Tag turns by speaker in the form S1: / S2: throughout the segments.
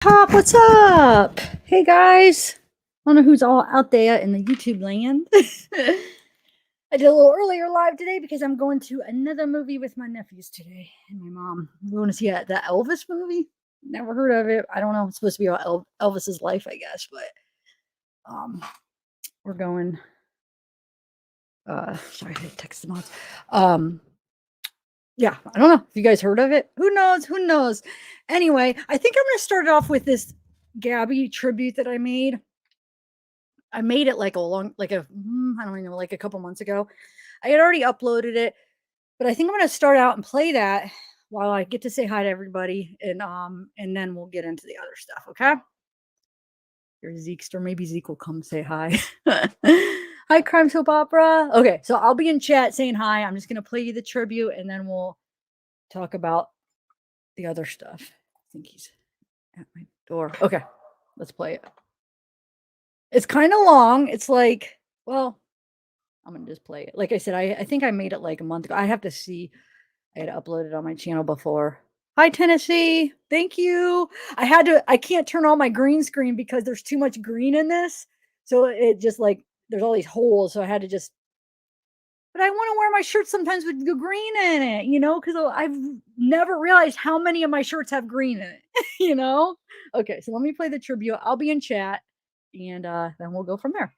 S1: Pop, what's up? Hey guys. I don't know who's all out there in the YouTube land. I did a little earlier live today because I'm going to another movie with my nephews today and my mom. We're going to see that Elvis movie. Never heard of it. I don't know. It's supposed to be about Elvis's life, I guess, but we're going. Sorry, I text them on. Yeah, I don't know if you guys heard of it. Who knows? Who knows? Anyway, I think I'm going to start off with this Gabby tribute that I made. I made it like I don't even know, like a couple months ago. I had already uploaded it, but I think I'm going to start out and play that while I get to say hi to everybody, and then we'll get into the other stuff. Okay. Your Zeekster, maybe Zeke will come say hi. Hi, Crime Soap Opera. Okay, so I'll be in chat saying hi. I'm just going to play you the tribute, and then we'll talk about the other stuff. I think he's at my door. Okay, let's play it. It's kind of long. It's like, well, I'm going to just play it. Like I said, I think I made it like a month ago. I have to see. I had uploaded on my channel before. Hi, Tennessee. Thank you. I can't turn on my green screen because there's too much green in this. So it just like, there's all these holes. So I had to just, but I want to wear my shirt sometimes with the green in it, because I've never realized how many of my shirts have green in it, Okay, so let me play the tribute. I'll be in chat and then we'll go from there.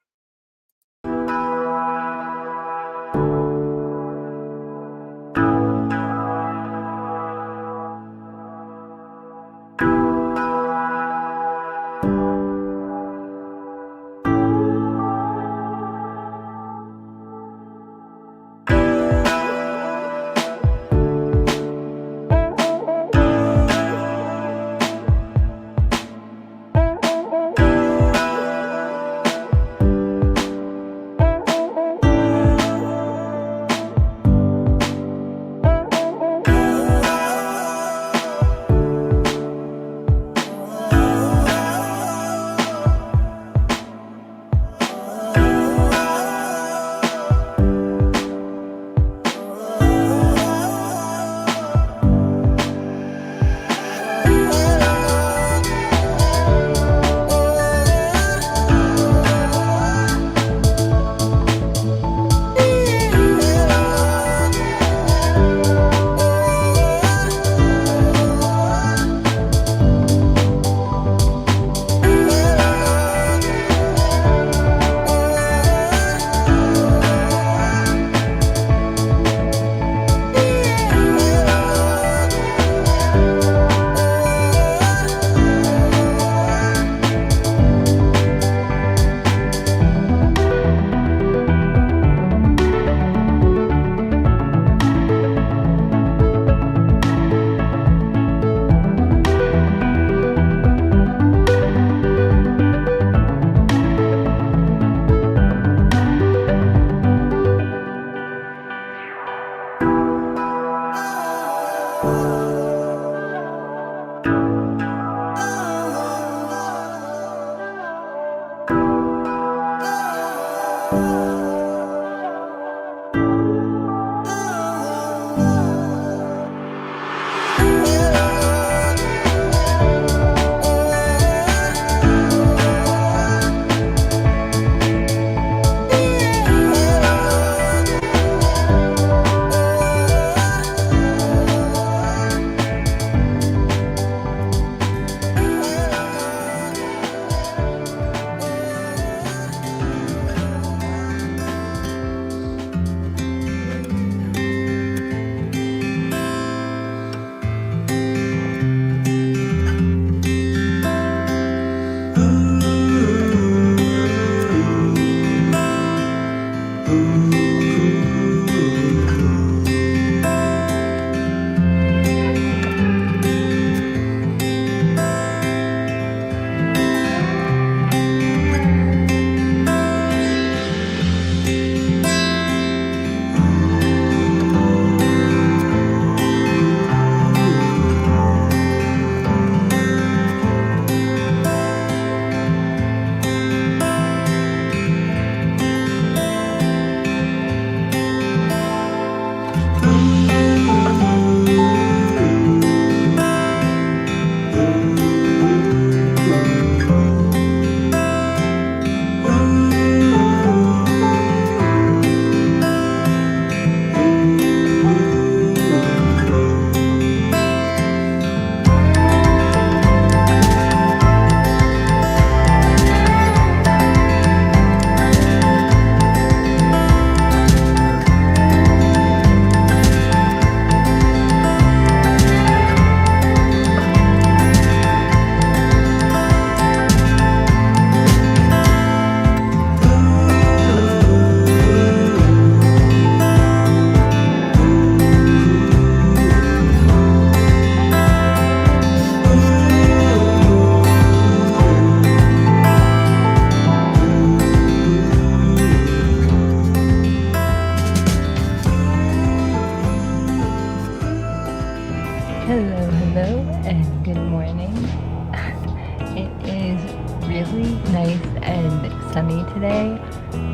S2: really nice and sunny today.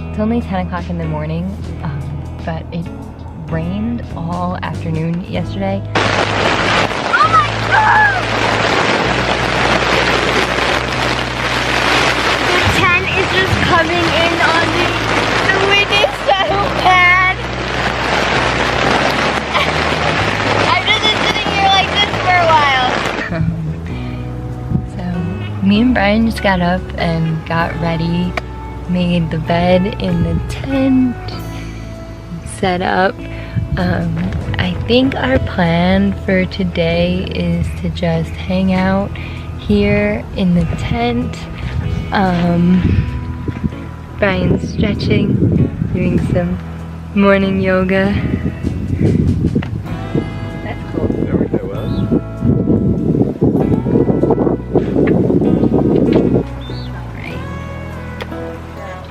S2: It's only 10 o'clock in the morning, but it rained all afternoon yesterday. Oh my God! The tent is just coming in on me. The wind is so bad. I've just been sitting here like this for a while. So me and Brian just got up and got ready, made the bed in the tent, set up. I think our plan for today is to just hang out here in the tent. Brian's stretching, doing some morning yoga. That's cool.
S3: Everything was.
S2: Alright.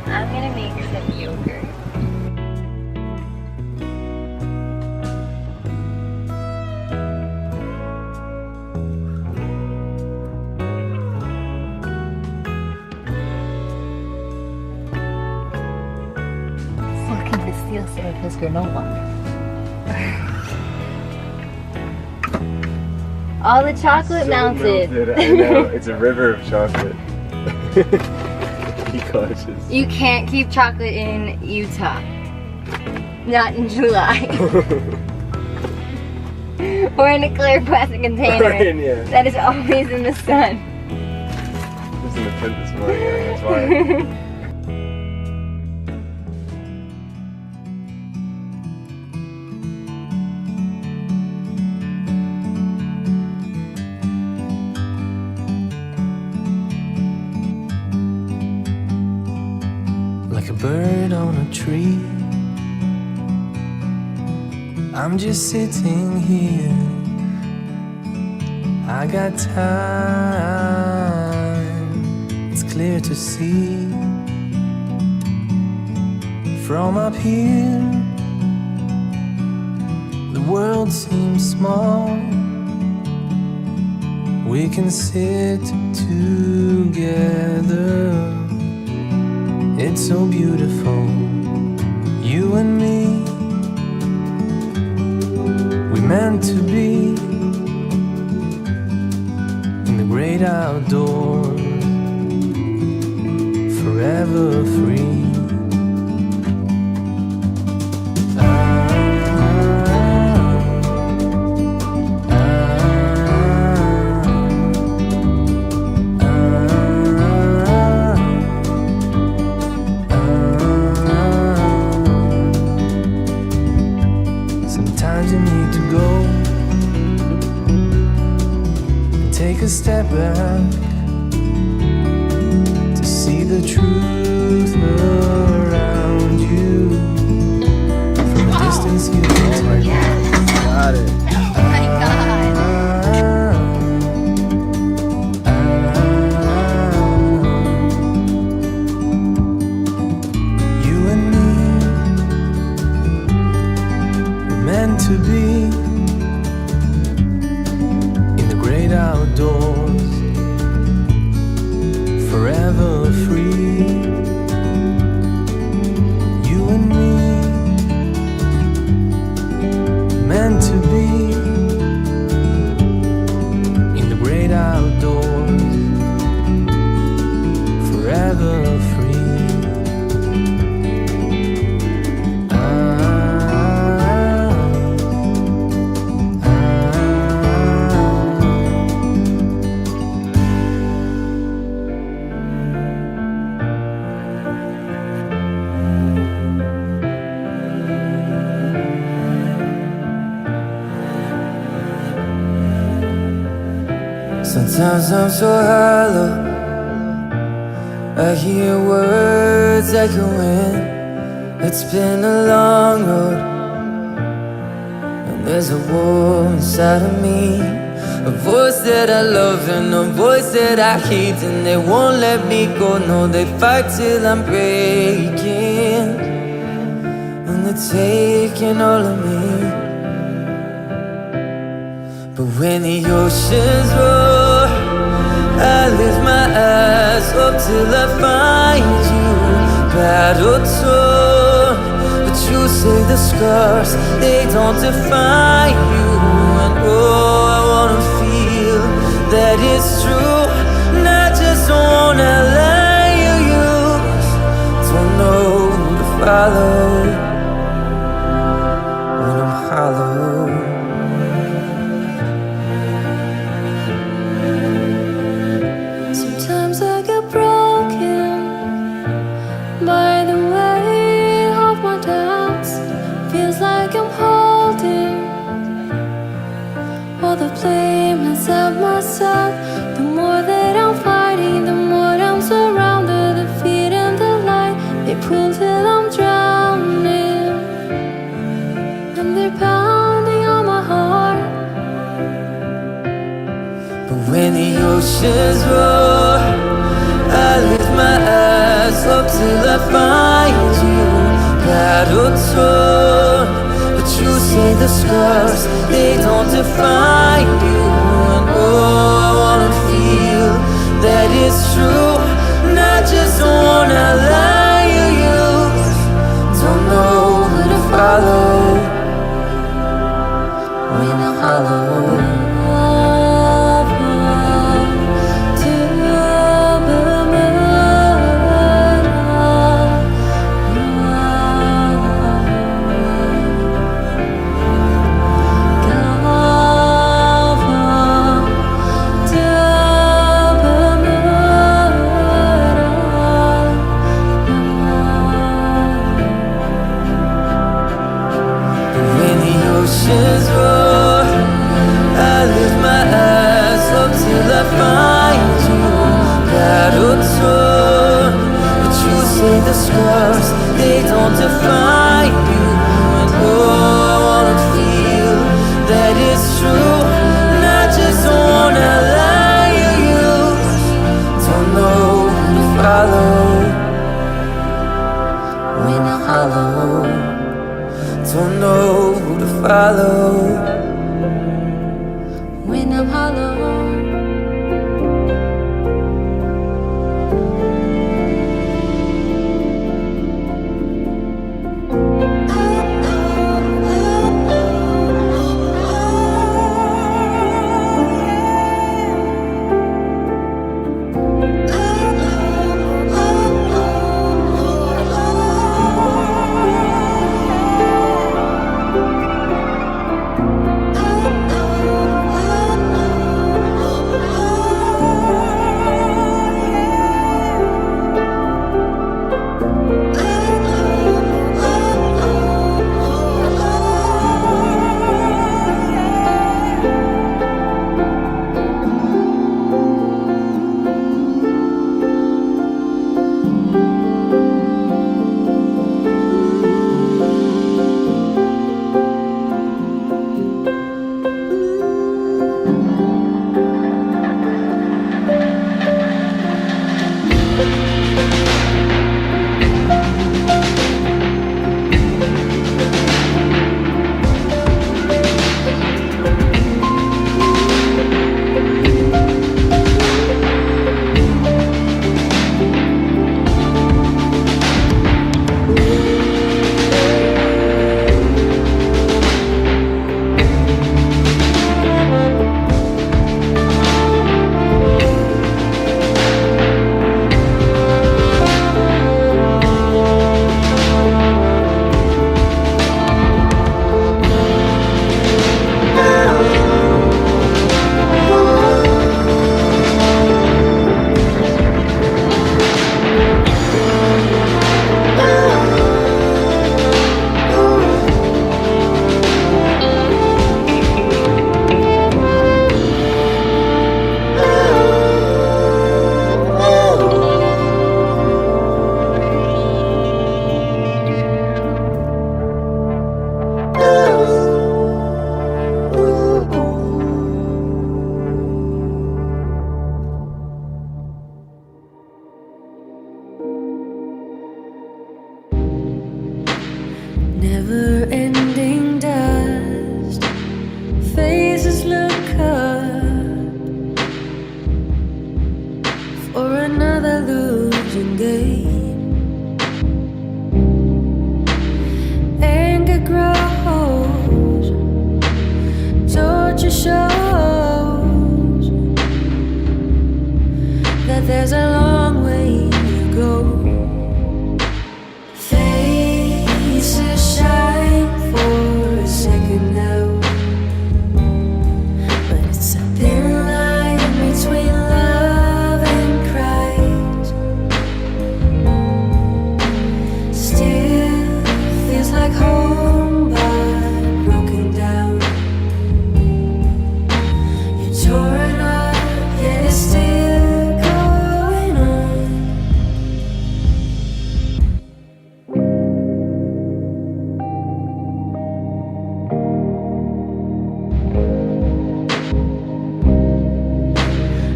S2: I'm gonna make some yogurt. Looking to steal some of his granola. All the chocolate melted.
S3: I know, it's a river of chocolate. Be cautious.
S2: You can't keep chocolate in Utah. Not in July. Or in a clear plastic container.
S3: Yeah.
S2: That is always in the sun.
S3: I was in the tent this morning, that's why.
S4: Like a bird on a tree, I'm just sitting here. I got time, it's clear to see. From up here, the world seems small. We can sit together. It's so beautiful, you and me. We meant to be in the great outdoors, forever free. Take a step back to see the truth around you. From a distance you can tell.
S2: Yes.
S3: Got it.
S2: Oh my God.
S4: You and me were meant to be outdoors, forever free. You and me, meant to be in the great outdoors, forever free. Sometimes I'm so hollow, I hear words echoing. It's been a long road, and there's a war inside of me. A voice that I love and a voice that I hate, and they won't let me go. No, they fight till I'm breaking, and they're taking all of me. But when the oceans roar, I lift my eyes up till I find you. Battle torn, but you say the scars, they don't define you. And oh, I wanna feel that it's true, not just wanna lie you use. Don't know who to follow when I'm hollow.
S5: Sometimes I get broken by the weight of my doubts. Feels like I'm holding all the blame inside myself. The more that I'm fighting, the more I'm surrounded. The feet and the light, they pull till I'm drowning, and they're pounding on my heart.
S4: But when the oceans roar, I lift my eyes up till I find you. Battle torn, but you say the scars, they don't define you. And oh, I wanna feel that it's true, not just wanna lie you use. Don't know who to follow when I'm hollow. Oceans roar, I lift my eyes up till I find you. Battle torn, but you say the scars, they don't define you. And oh, I wanna feel that it's true, not just wanna lie you use. Don't know who to follow when I'm hollow. Don't know who to follow
S5: when I'm hollow. or another losing game. Anger grows, torture shows that there's a long way to go. Faces shine for a second now, but it's a thin line between love and cries. Still feels like home, but broken down. You're torn up, yet it's still going on.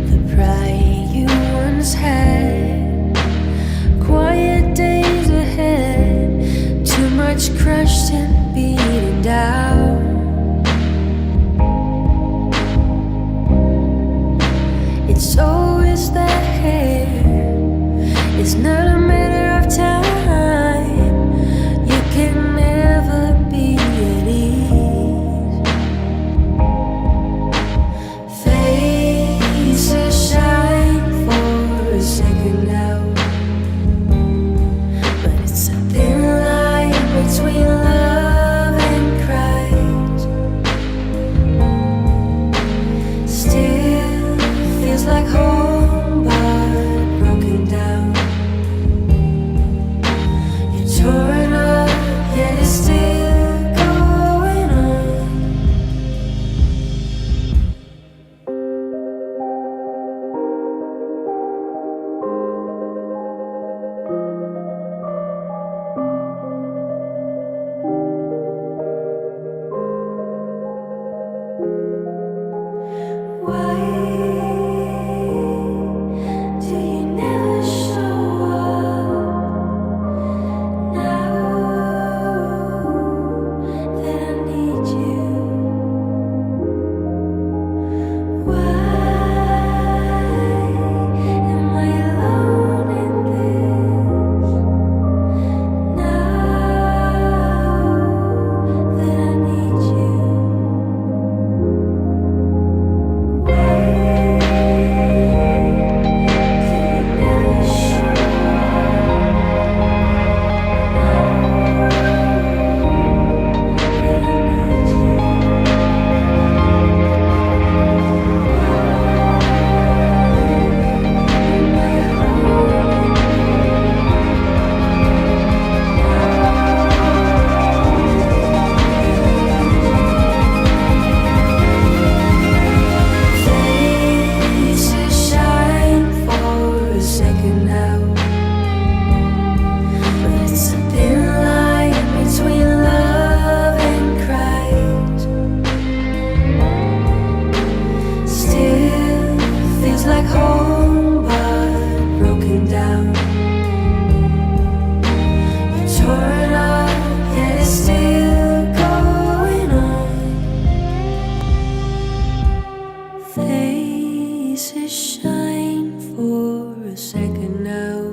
S5: The pride you once had, quiet days ahead, too much crushed and beaten down. It's always there, it's not a matter of time. You can never be at ease. Faces shine for a second now, but it's a thin line between love and cries. Still feels like home, but broken down. You're torn up, yet it's still going on. Why do you never show up now that I need you? Why am I alone in this now that I need you? Faces shine for a second now, but it's a thin line between love and cries. Still feels like home, but broken down. You're torn up, yet it's still going on. Faces shine for a second now,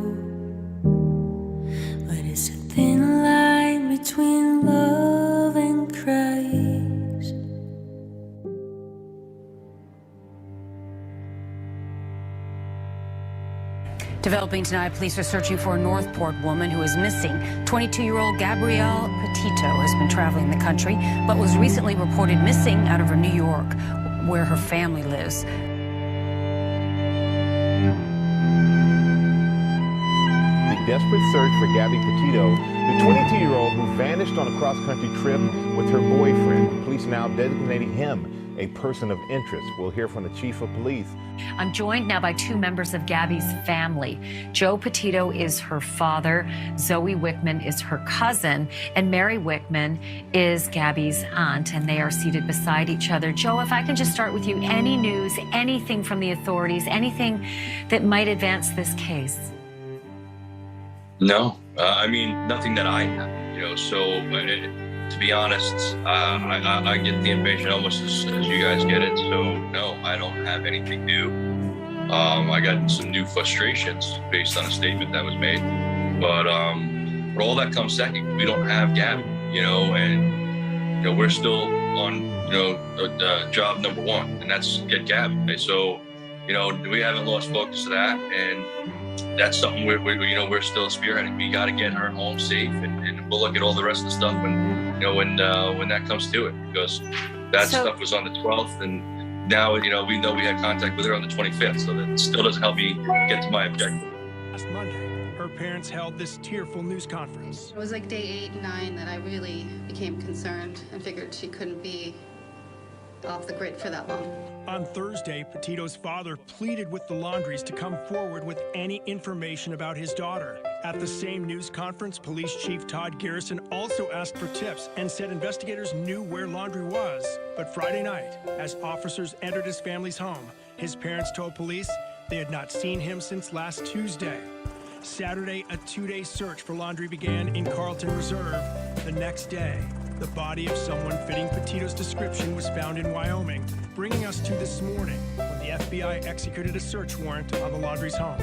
S5: but it's a thin line between love and cries.
S6: Developing tonight, police are searching for a Northport woman who is missing. 22-year-old Gabby Petito has been traveling the country, but was recently reported missing out of her New York, where her family lives.
S7: The desperate search for Gabby Petito, the 22-year-old who vanished on a cross-country trip with her boyfriend. Police now designating him a person of interest. We'll hear from the chief of police.
S6: I'm joined now by two members of Gabby's family. Joe Petito is her father, Zoe Wickman is her cousin, and Mary Wickman is Gabby's aunt, and they are seated beside each other. Joe, if I can just start with you, any news, anything from the authorities, anything that might advance this case?
S8: No, I mean, nothing that I have, so to be honest, I get the information almost as you guys get it, so no, I don't have anything new. I got some new frustrations based on a statement that was made. But all that comes second. We don't have Gabby, and we're still on job number one, and that's get Gabby. And so we haven't lost focus of that, and that's something we're still spearheading. We got to get her home safe, and we'll look at all the rest of the stuff when that comes to it, because that stuff was on the 12th, and now we know we had contact with her on the 25th, so that still doesn't help me get to my objective.
S9: Last Monday, her parents held this tearful news conference.
S10: It was like day 8 and 9 that I really became concerned and figured she couldn't be off the grid for that long.
S9: On Thursday, Petito's father pleaded with the Laundries to come forward with any information about his daughter. At the same news conference, Police Chief Todd Garrison also asked for tips and said investigators knew where Laundrie was. But Friday night, as officers entered his family's home, his parents told police they had not seen him since last Tuesday. Saturday, a 2-day search for Laundrie began in Carlton Reserve. The next day, the body of someone fitting Petito's description was found in Wyoming, bringing us to this morning when the FBI executed a search warrant on the Laundrie's home.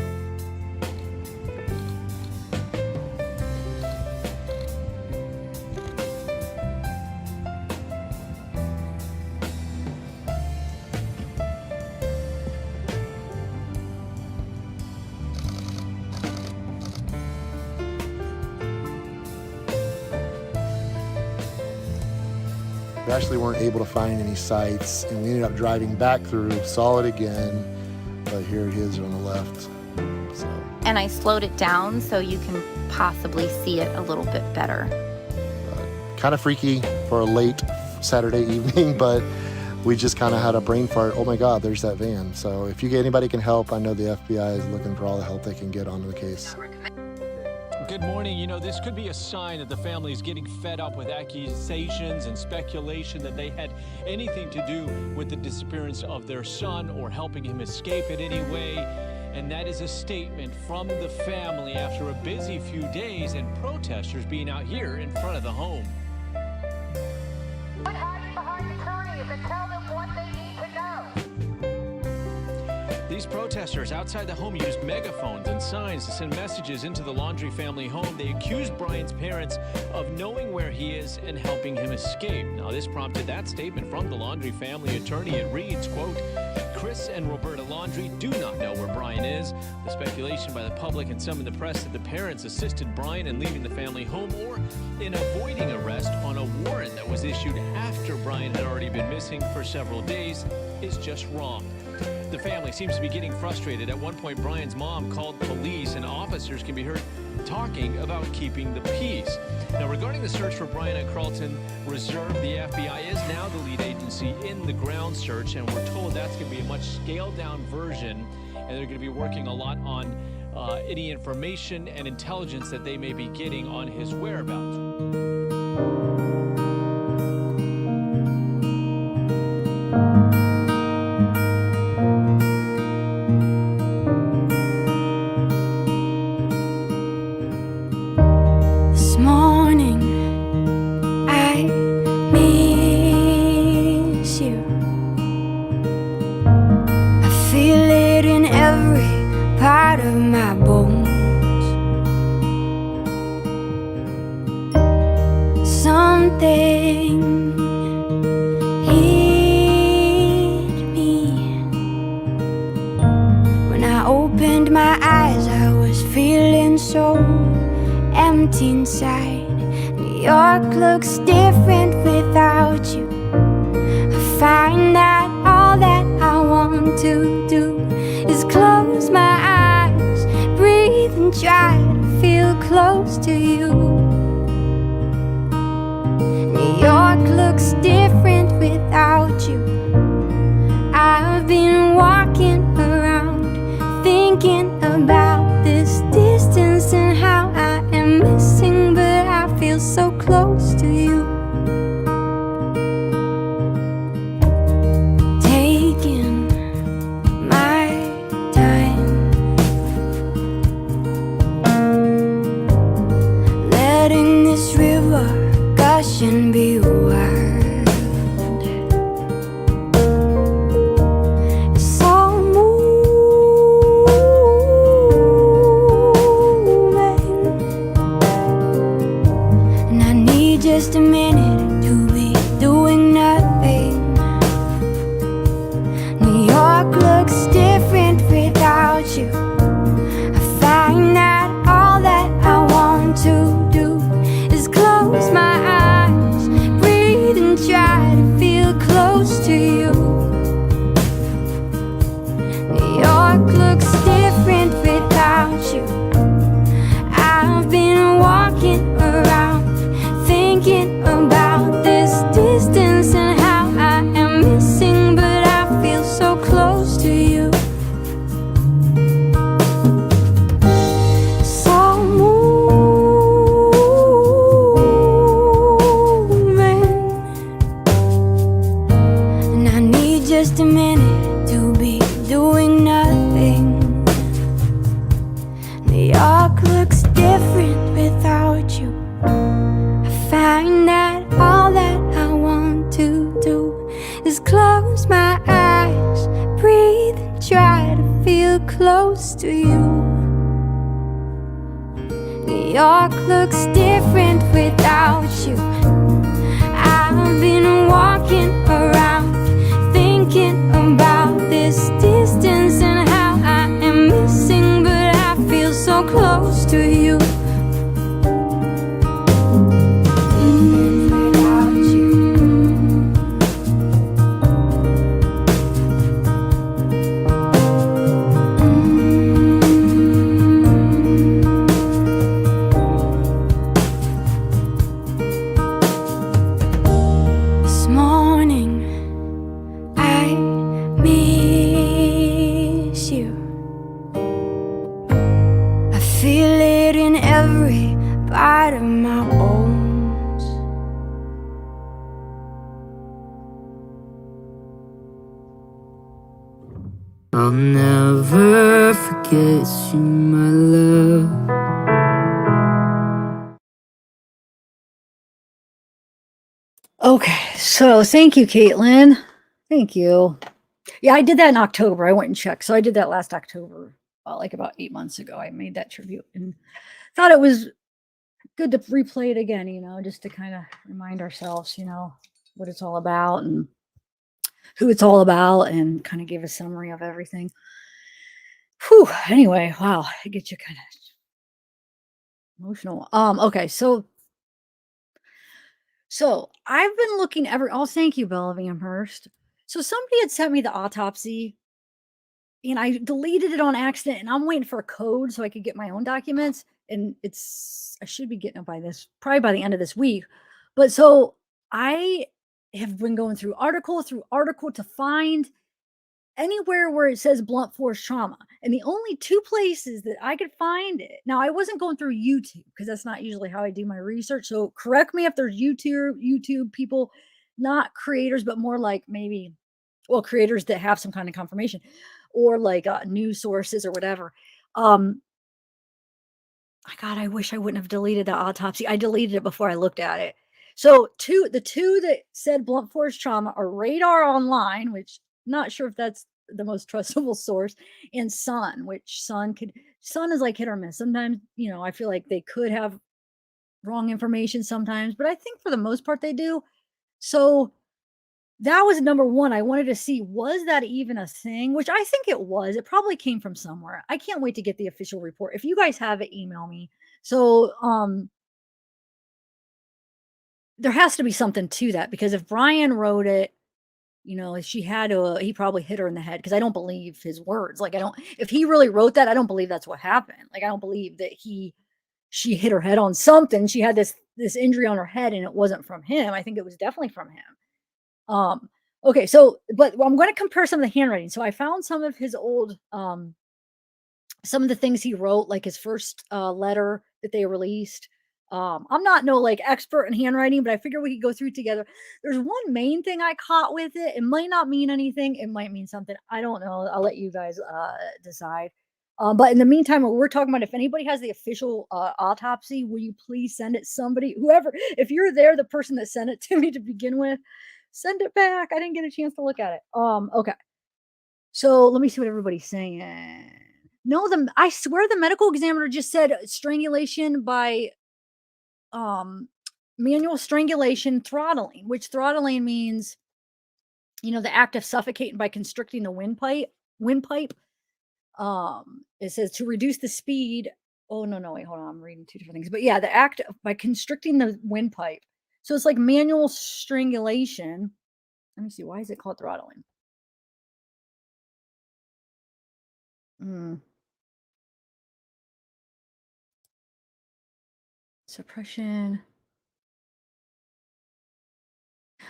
S11: We actually weren't able to find any sites, and we ended up driving back through, saw it again, but here it is on the left. So.
S12: And I slowed it down so you can possibly see it a little bit better.
S11: Kind of freaky for a late Saturday evening, but we just kind of had a brain fart. Oh my God, there's that van. So if anybody can help, I know the FBI is looking for all the help they can get onto the case.
S13: Good morning. This could be a sign that the family is getting fed up with accusations and speculation that they had anything to do with the disappearance of their son or helping him escape in any way. And that is a statement from the family after a busy few days and protesters being out here in front of the home.
S14: Quit hiding behind attorneys and tell them what they need to know.
S13: These protesters outside the home used megaphones and signs to send messages into the Laundrie family home. They accused Brian's parents of knowing where he is and helping him escape. Now, this prompted that statement from the Laundrie family attorney. It reads, quote, Chris and Roberta Laundrie do not know where Brian is. The speculation by the public and some in the press that the parents assisted Brian in leaving the family home or in avoiding arrest on a warrant that was issued after Brian had already been missing for several days is just wrong. The family seems to be getting frustrated. At one point, Brian's mom called police, and officers can be heard talking about keeping the peace. Now, regarding the search for Brian at Carlton Reserve, the FBI is now the lead agency in the ground search, and we're told that's going to be a much scaled-down version, and they're going to be working a lot on any information and intelligence that they may be getting on his whereabouts.
S5: Inside, New York looks different without you. I find that all that I want to do is close my eyes, breathe and try to feel close to you. New York looks different without you. I've been walking around thinking about this distance and how I am missing, but I feel so close to you. Taking my time, letting this river gush and be wild. It's all moving New York looks different without you. I find that all that I want to do is close my eyes, breathe and try to feel close to you. New York looks different without you. I've been walking around thinking about this distance and how I am missing, but I feel so close to you. Without you. This morning I miss you. I feel it in every part of my bones. I'll never forget you, my love.
S1: Okay, so thank you, Caitlin. Thank you. Yeah, I did that in October. I went and checked. So I did that last October, like about 8 months ago. I made that tribute and thought it was good to replay it again, just to kind of remind ourselves, what it's all about and who it's all about and kind of give a summary of everything. Whew. Anyway, wow, it gets you kind of emotional. Okay, so I've been looking thank you, Bella Amherst. So somebody had sent me the autopsy and I deleted it on accident and I'm waiting for a code so I could get my own documents. And I should be getting it probably by the end of this week. But so I have been going through article to find anywhere where it says blunt force trauma. And the only two places that I could find it. Now, I wasn't going through YouTube because that's not usually how I do my research. So correct me if there's YouTube people, not creators, but more like creators that have some kind of confirmation or like news sources or whatever. God, I wish I wouldn't have deleted the autopsy. I deleted it before I looked at it. So the two that said blunt force trauma are Radar Online, which not sure if that's the most trustable source, and Sun, which Sun is like hit or miss. Sometimes, I feel like they could have wrong information sometimes, but I think for the most part they do. So that was number one. I wanted to see, was that even a thing? Which I think it was. It probably came from somewhere. I can't wait to get the official report. If you guys have it, email me. So, there has to be something to that because if Brian wrote it, he probably hit her in the head because I don't believe his words. Like, if he really wrote that, I don't believe that's what happened. Like, I don't believe that she hit her head on something. She had this injury on her head and it wasn't from him. I think it was definitely from him. Okay, but I'm going to compare some of the handwriting. So I found some of his old, some of the things he wrote, like his first letter that they released. I'm not no expert in handwriting, but I figure we could go through together. There's one main thing I caught with it. It might not mean anything. It might mean something. I don't know. I'll let you guys decide. But in the meantime, we're talking about, if anybody has the official autopsy, will you please send it? Whoever, if you're there, the person that sent it to me to begin with, send it back. I didn't get a chance to look at it. Okay. So let me see what everybody's saying. No, I swear the medical examiner just said strangulation by manual strangulation, throttling, which throttling means, the act of suffocating by constricting the windpipe. It says to reduce the speed. Oh, no, wait, hold on. I'm reading two different things. But yeah, the act by constricting the windpipe. So it's like manual strangulation. Let me see. Why is it called throttling? Suppression.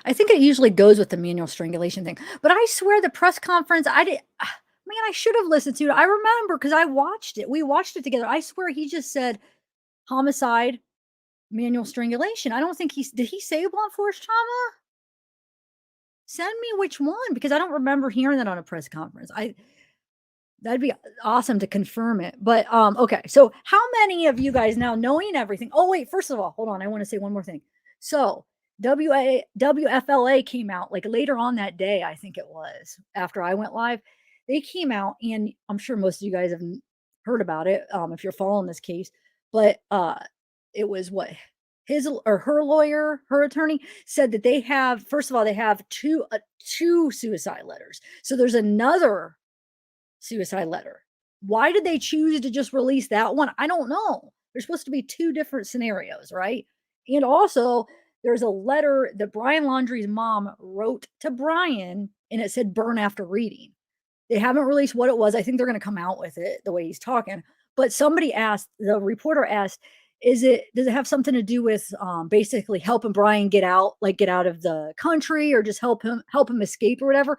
S1: I think it usually goes with the manual strangulation thing. But I swear the press conference, I should have listened to it. I remember because I watched it. We watched it together. I swear he just said homicide, manual strangulation. I don't think did he say blunt force trauma? Send me which one, because I don't remember hearing that on a press conference. That'd be awesome to confirm it. But okay. So how many of you guys now knowing everything? Oh, wait, first of all, hold on. I want to say one more thing. So WFLA came out like later on that day, I think it was after I went live. They came out, and I'm sure most of you guys have heard about it if you're following this case. But it was what his or her lawyer, her attorney said that they have. First of all, they have two suicide letters. So there's another suicide letter. Why did they choose to just release that one? I don't know. There's supposed to be two different scenarios, right? And also, there's a letter that Brian Laundrie's mom wrote to Brian, and it said burn after reading. They haven't released what it was. I think they're going to come out with it the way he's talking. But somebody asked, the reporter asked, does it have something to do with basically helping Brian get out of the country, or just help him escape or whatever?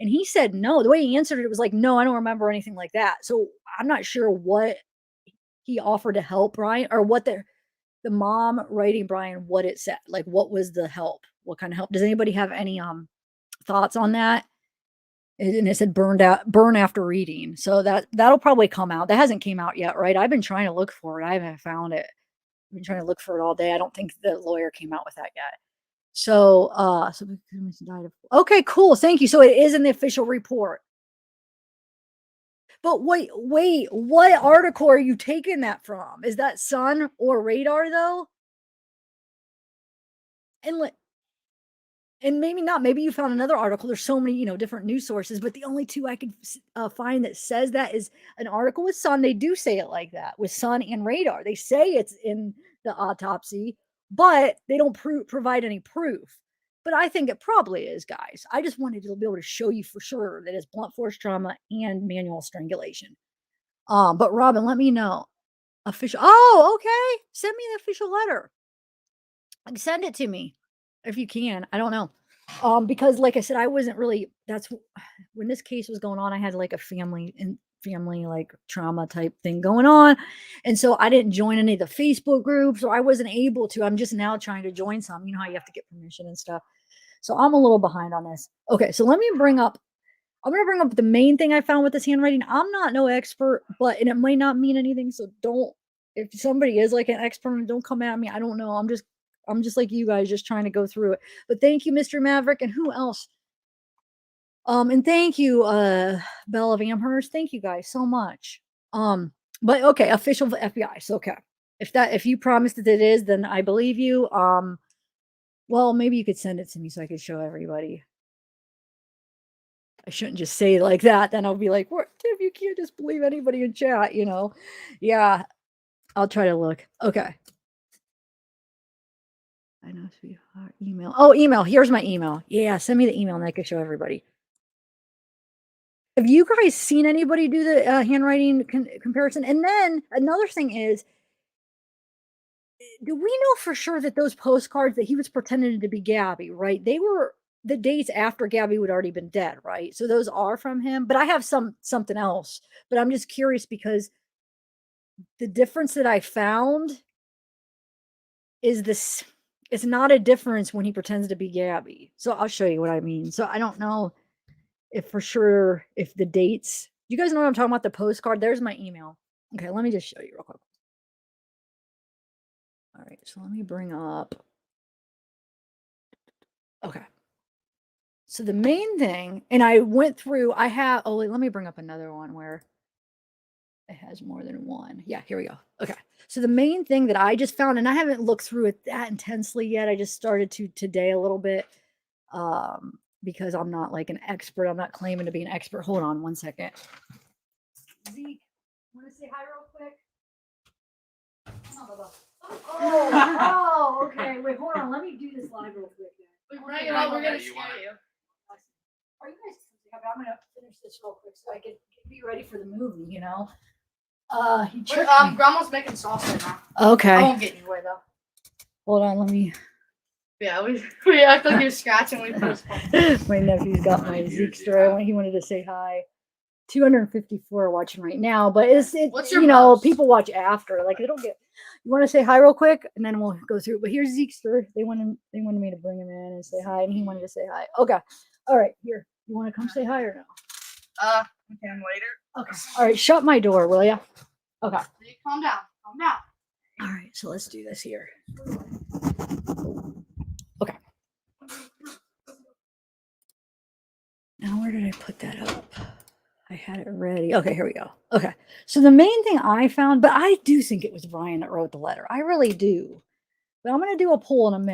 S1: And he said no. The way he answered it was like, no, I don't remember anything like that. So I'm not sure what he offered to help Brian, or what the mom writing Brian, what it said. Like, what was the help? What kind of help? Does anybody have any thoughts on that? And it said burn after reading. So that'll probably come out. That hasn't came out yet, right? I've been trying to look for it. I haven't found it. I've been trying to look for it all day. I don't think the lawyer came out with that yet. So, okay, cool. Thank you. So it is in the official report. But wait, what article are you taking that from? Is that Sun or Radar though? And maybe not. Maybe you found another article. There's so many, different news sources, but the only two I could find that says that is an article with Sun. They do say it like that with Sun and Radar. They say it's in the autopsy, but they don't provide any proof. But I think it probably is, guys. I just wanted to be able to show you for sure that it's blunt force trauma and manual strangulation. But Robin, let me know. Official. Oh, okay. Send me the official letter. Send it to me if you can. I don't know. Because like I said, I wasn't really, that's when this case was going on, I had like a family like trauma type thing going on. And so I didn't join any of the Facebook groups, or I wasn't able to. I'm just now trying to join some. You know how you have to get permission and stuff. So I'm a little behind on this. Okay, so I'm going to bring up the main thing I found with this handwriting. I'm not no expert, and it might not mean anything. So if somebody is like an expert, don't come at me. I don't know. I'm just like you guys, just trying to go through it. But thank you, Mr. Maverick. And who else? And thank you, Belle of Amherst. Thank you guys so much. But okay, official FBI. So okay. If you promised that it is, then I believe you. Well, maybe you could send it to me so I could show everybody. I shouldn't just say it like that. Then I'll be like, what, Tiff, you can't just believe anybody in chat, Yeah. I'll try to look. Okay. I know, sweetheart. Email. Oh, email. Here's my email. Yeah, send me the email and I can show everybody. Have you guys seen anybody do the handwriting comparison? And then another thing is, do we know for sure that those postcards that he was pretending to be Gabby, right? They were the dates after Gabby would already been dead, right? So those are from him. But I have something else. But I'm just curious because the difference that I found is this. It's not a difference when he pretends to be Gabby. So I'll show you what I mean. So I don't know if for sure, if the dates, you guys know what I'm talking about, the postcard. There's my email. Okay, let me just show you real quick. All right, so let me bring up. Okay. So the main thing, and I went through, let me bring up another one where it has more than one. Yeah, here we go. Okay. So the main thing that I just found, and I haven't looked through it that intensely yet. I just started to today a little bit because I'm not like an expert. I'm not claiming to be an expert. Hold on one second. Zeke, want to say hi real quick? Come on, Bubba. Oh, okay. Wait, hold on. Let me do this live real quick.
S15: We're going to scare you.
S1: Are you guys? I'm going to finish this real quick so I can be ready for the movie,
S15: Grandma's making sauce right now.
S1: Okay.
S15: I won't get in your way though.
S1: Hold on, let me.
S15: Yeah, we act like you're scratching.
S1: My nephew's got my Zeke story. He wanted to say hi. 254 are watching right now, but
S15: What's your most?
S1: People watch after. Like they don't get. You want to say hi real quick, and then we'll go through. But here's Zeke's story. They wanted me to bring him in and say hi, and he wanted to say hi. Okay. All right. Here. You want to come say hi or no?
S15: We can later.
S1: Okay. All right. Shut my door, will you? Okay.
S15: Calm down. Calm down.
S1: All right. So let's do this here. Okay. Now, where did I put that up? I had it ready. Okay, here we go. Okay. So the main thing I found, but I do think it was Ryan that wrote the letter. I really do. But I'm going to do a poll in a minute.